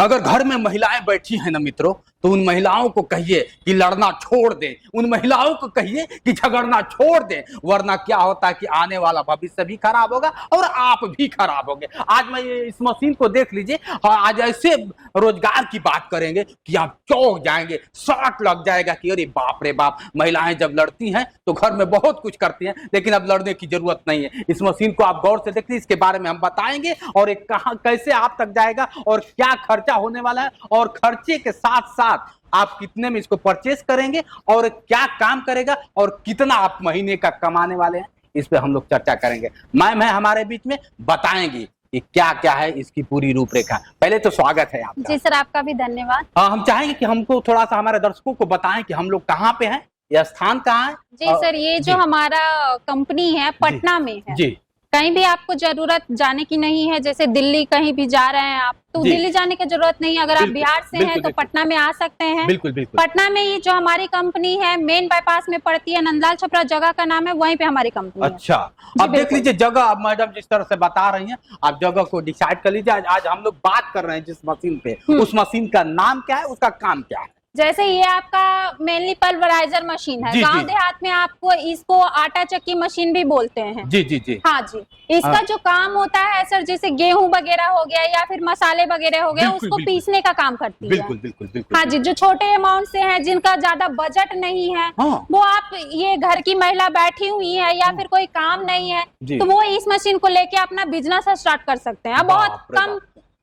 अगर घर में महिलाएं बैठी हैं ना मित्रों, तो उन महिलाओं को कहिए कि लड़ना छोड़ दें, उन महिलाओं को कहिए कि झगड़ना छोड़ दें, वरना क्या होता है कि आने वाला भविष्य भी खराब होगा और आप भी खराब होंगे। आज मैं इस मशीन को देख लीजिए, आज ऐसे रोजगार की बात करेंगे कि आप चौंक जाएंगे, शॉट लग जाएगा कि अरे बाप रे बाप, महिलाएं जब लड़ती हैं तो घर में बहुत कुछ करती हैं, लेकिन अब लड़ने की जरूरत नहीं है। इस मशीन को आप गौर से देखिए, इसके बारे में हम बताएंगे और एक कहां कैसे आप तक जाएगा और क्या खर्चा होने वाला है, और खर्चे के साथ साथ आप कितने में इसको परचेस करेंगे और क्या काम करेगा और कितना आप महीने का कमाने वाले हैं, इस पे हम लोग चर्चा करेंगे। मैम है हमारे बीच में, बताएंगी कि क्या क्या है इसकी पूरी रूपरेखा। पहले तो स्वागत है आपका। जी सर, आपका भी धन्यवाद। हम चाहेंगे कि हमको थोड़ा सा हमारे दर्शकों को बताएं कि हम लोग कहाँ पे हैं, यह स्थान कहाँ है। जी सर, ये जो हमारा कंपनी है पटना में है। जी, कहीं भी आपको जरूरत जाने की नहीं है, जैसे दिल्ली कहीं भी जा रहे हैं आप तो दिल्ली जाने की जरूरत नहीं है। अगर आप बिहार से हैं तो पटना में आ सकते हैं। बिल्कुल बिल्कुल। पटना में ये जो हमारी कंपनी है मेन बाईपास में पड़ती है, नंदलाल छपरा जगह का नाम है, वहीं पे हमारी कंपनी है। अच्छा, अब देख लीजिए जगह, अब मैडम जिस तरह से बता रही हैं, आप जगह को डिसाइड कर लीजिए। आज हम लोग बात कर रहे हैं जिस मशीन पे, उस मशीन का नाम क्या है, उसका काम क्या है। जैसे ये आपका मेनली पल्वराइजर मशीन है। गांव देहात में आपको इसको आटा चक्की मशीन भी बोलते हैं। जी जी जी। हाँ जी, इसका जो काम होता है सर, जैसे गेहूं वगैरह हो गया या फिर मसाले वगैरह हो गए, उसको पीसने का काम करती है। बिल्कुल बिल्कुल बिल्कुल। हाँ जी, जो छोटे अमाउंट से हैं, जिनका ज्यादा बजट नहीं है, वो आप ये घर की महिला बैठी हुई है या फिर कोई काम नहीं है, तो वो इस मशीन को लेके अपना बिजनेस स्टार्ट कर सकते हैं बहुत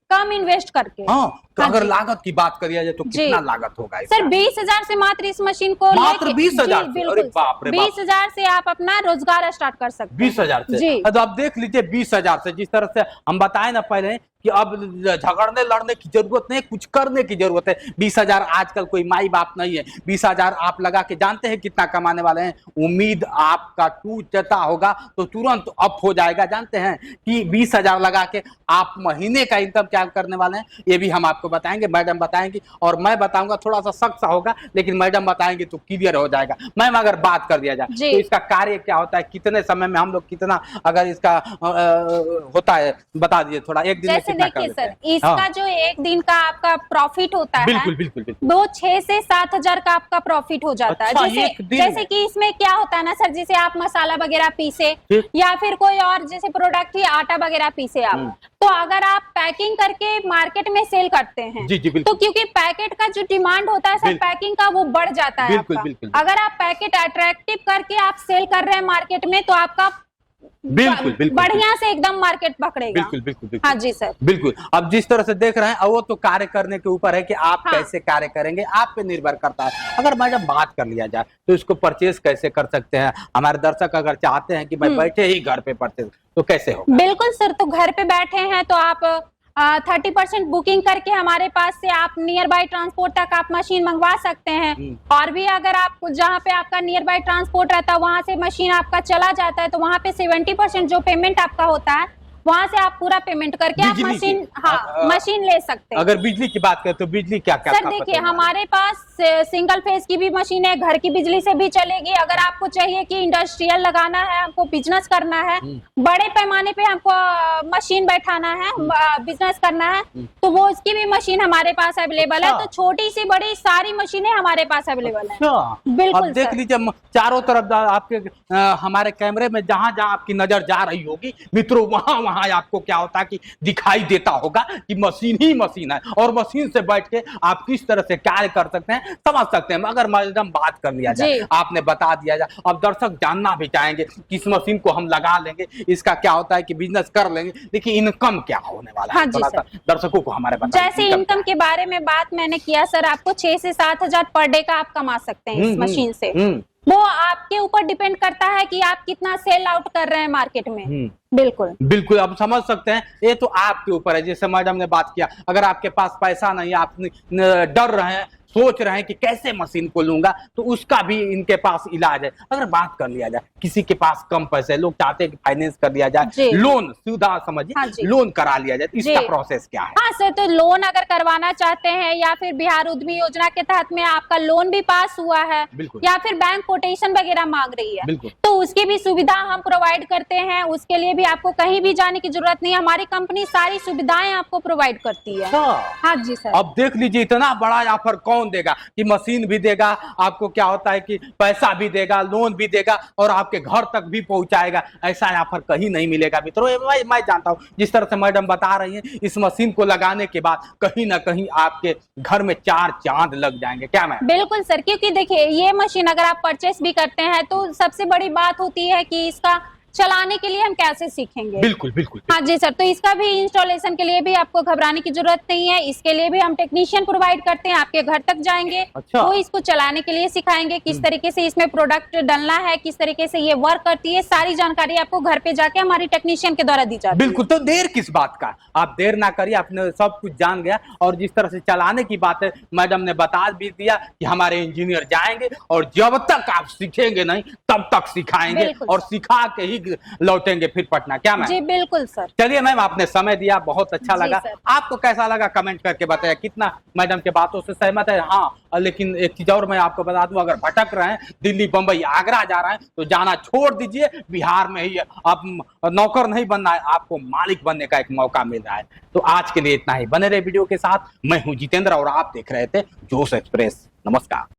कम इन्वेस्ट करके। तो अगर लागत की बात करिए जाए तो कितना लागत होगा सर? 20,000 से मात्र इस मशीन को मात्र 20,000। अरे बाप रे बाप, 20,000 से आप अपना रोजगार स्टार्ट कर सकते हैं। 20,000 से। तो आप देख लीजिए 20,000 से, जिस तरह से हम बताए ना पहले कि अब झगड़ने लड़ने की जरूरत नहीं, कुछ करने की जरूरत है। 20,000 आजकल कोई माई बाप नहीं है। 20,000 आप लगा के जानते हैं कितना कमाने वाले हैं। उम्मीद आपका टूटता होगा तो तुरंत अप हो जाएगा। जानते हैं कि 20,000 लगा के आप महीने का इनकम क्या करने वाले हैं, ये भी हम आपको बताएंगे, मैडम बताएंगी और मैं बताऊंगा। थोड़ा सा सख्त सा होगा लेकिन मैडम बताएंगे तो क्लियर हो जाएगा। मैम अगर बात कर दिया जाए तो इसका कार्य क्या होता है, कितने समय में हम लोग कितना अगर इसका होता है, बता दीजिए थोड़ा। एक दिन देखिए सर, इसका जो एक दिन का आपका प्रॉफिट होता है, बिल्कुल बिल्कुल बिल्कुल, वो 6 से 7,000 का आपका प्रॉफिट हो जाता है। जैसे कि इसमें क्या होता है ना सर, जैसे आप मसाला वगैरह पीसे या फिर कोई और जैसे प्रोडक्ट ही आटा वगैरह पीसे आप, तो अगर आप पैकिंग करके मार्केट में सेल करते हैं तो क्योंकि पैकेट का जो डिमांड होता है सर पैकिंग का, वो बढ़ जाता है आपका। अगर आप पैकेट अट्रैक्टिव करके आप सेल कर रहे हैं मार्केट में तो आपका बिल्कुल बिल्कुल बढ़िया से एकदम मार्केट पकड़ेगा। बिल्कुल बिल्कुल बिल्कुल। हाँ जी सर, बिल्कुल। अब जिस तरह से देख रहे हैं वो तो कार्य करने के ऊपर है कि आप कैसे कार्य करेंगे, आप पे निर्भर करता है। अगर मैडम बात कर लिया जाए तो इसको परचेज कैसे कर सकते हैं हमारे दर्शक, अगर चाहते हैं कि भाई बैठे ही घर पे परचेज, तो कैसे होगा? बिल्कुल सर, तो घर पे बैठे हैं तो आप 30% बुकिंग करके हमारे पास से आप नियर बाय ट्रांसपोर्ट तक आप मशीन मंगवा सकते हैं। और भी अगर आप जहाँ पे आपका नियर बाय ट्रांसपोर्ट रहता है वहां से मशीन आपका चला जाता है तो वहां पे 70% जो पेमेंट आपका होता है वहां से आप पूरा पेमेंट करके आप मशीन मशीन ले सकते हैं। अगर बिजली की बात करें तो बिजली क्या क्या? सर देखिए, हमारे पास सिंगल फेज की भी मशीन है, घर की बिजली से भी चलेगी। अगर आपको चाहिए कि इंडस्ट्रियल लगाना है, हमको बिजनेस करना है, बड़े पैमाने पे हमको मशीन बैठाना है, बिजनेस करना है, तो वो उसकी भी मशीन हमारे पास अवेलेबल है। तो छोटी सी बड़ी सारी मशीनें हमारे पास अवेलेबल है। बिल्कुल। देख लीजिए चारों तरफ आपके हमारे कैमरे में जहां जहां आपकी नजर जा रही होगी मित्रों, वहां आपको क्या होता है कि दिखाई देता होगा कि मशीन ही मशीन है और मशीन से बैठ के आप किस तरह से कार्य कर सकते हैं, समझ सकते हैं। अगर मैडम बात कर लिया जाए, आपने बता दिया जाए, अब दर्शक जानना भी चाहेंगे कि इस मशीन को हम लगा लेंगे, इसका क्या होता है कि बिजनेस कर लेंगे, लेकिन इनकम क्या होने वाला है, थोड़ा सा दर्शकों को हमारे बताइए। जैसे इनकम के बारे में बात मैंने किया सर, आपको 6 से 7,000 पर डे का आप कमा सकते हैं इस मशीन से। वो आपके ऊपर डिपेंड करता है कि आप कितना सेल आउट कर रहे हैं मार्केट में। बिल्कुल बिल्कुल, अब समझ सकते हैं, ये तो आपके ऊपर है। जैसे मैडम ने बात किया, अगर आपके पास पैसा नहीं, आप डर रहे हैं सोच रहे हैं कि कैसे मशीन को लूंगा, तो उसका भी इनके पास इलाज है। अगर बात कर लिया जाए, किसी के पास कम पैसे, लोग चाहते हैं कि फाइनेंस कर लिया जाए, लोन सीधा समझिए लोन करा लिया जाए, इसका प्रोसेस क्या है? हाँ सर, तो लोन अगर करवाना चाहते हैं या फिर बिहार उद्यमी योजना के तहत में आपका लोन भी पास हुआ है या फिर बैंक कोटेशन वगैरह मांग रही है, तो उसकी भी सुविधा हम प्रोवाइड करते हैं। उसके लिए भी आपको कहीं भी जाने की जरूरत नहीं है, हमारी कंपनी सारी सुविधाएं आपको प्रोवाइड करती है। हाँ जी सर। अब देख लीजिए, इतना बड़ा ऑफर कौन देगा कि मशीन भी देगा आपको, क्या होता है कि पैसा भी देगा, लोन भी देगा और आपके घर तक भी पहुंचाएगा। ऐसा ऑफर कहीं नहीं मिलेगा मित्रों। मैं जानता हूं, जिस तरह से मैडम बता रही हैं, इस मशीन को लगाने के बाद कहीं ना कहीं आपके घर में 4 चांद लग जाएंगे। क्या मैम? बिल्कुल सर, क्योंकि देखिए ये मशीन अगर आप परचेस भी करते हैं तो सबसे बड़ी बात होती है कि इसका चलाने के लिए हम कैसे सीखेंगे। बिल्कुल बिल्कुल। हाँ जी सर, तो इसका भी इंस्टॉलेशन के लिए भी आपको घबराने की जरूरत नहीं है। इसके लिए भी हम टेक्नीशियन प्रोवाइड करते हैं, आपके घर तक जाएंगे। अच्छा। वो इसको चलाने के लिए सिखाएंगे, किस तरीके से इसमें प्रोडक्ट डलना है, किस तरीके से ये वर्क करती है, सारी जानकारी आपको घर पे जाके हमारी टेक्नीशियन के द्वारा दी जाती है। बिल्कुल, तो देर किस बात का, आप देर ना करिए, आपने सब कुछ जान गया। और जिस तरह से चलाने की बात है, मैडम ने बता भी दिया कि हमारे इंजीनियर जाएंगे और जब तक आप सीखेंगे नहीं तब तक सिखाएंगे और सिखा के ही लौटेंगे फिर पटना। क्या मैम? जी बिल्कुल सर। चलिए मैम, आपने समय दिया, बहुत अच्छा लगा। आपको कैसा लगा कमेंट करके बताया। कितना मैडम के बातों से सहमत है? हाँ, लेकिन एक चीज और मैं आपको बता दूं, अगर भटक रहे हैं, दिल्ली बंबई आगरा जा रहे हैं, तो जाना छोड़ दीजिए। बिहार में ही आप नौकर नहीं बनना है, आपको मालिक बनने का एक मौका मिल रहा है। तो आज के लिए इतना ही। बने रहे वीडियो के साथ। मैं हूं जितेंद्र और आप देख रहे थे जोश एक्सप्रेस। नमस्कार।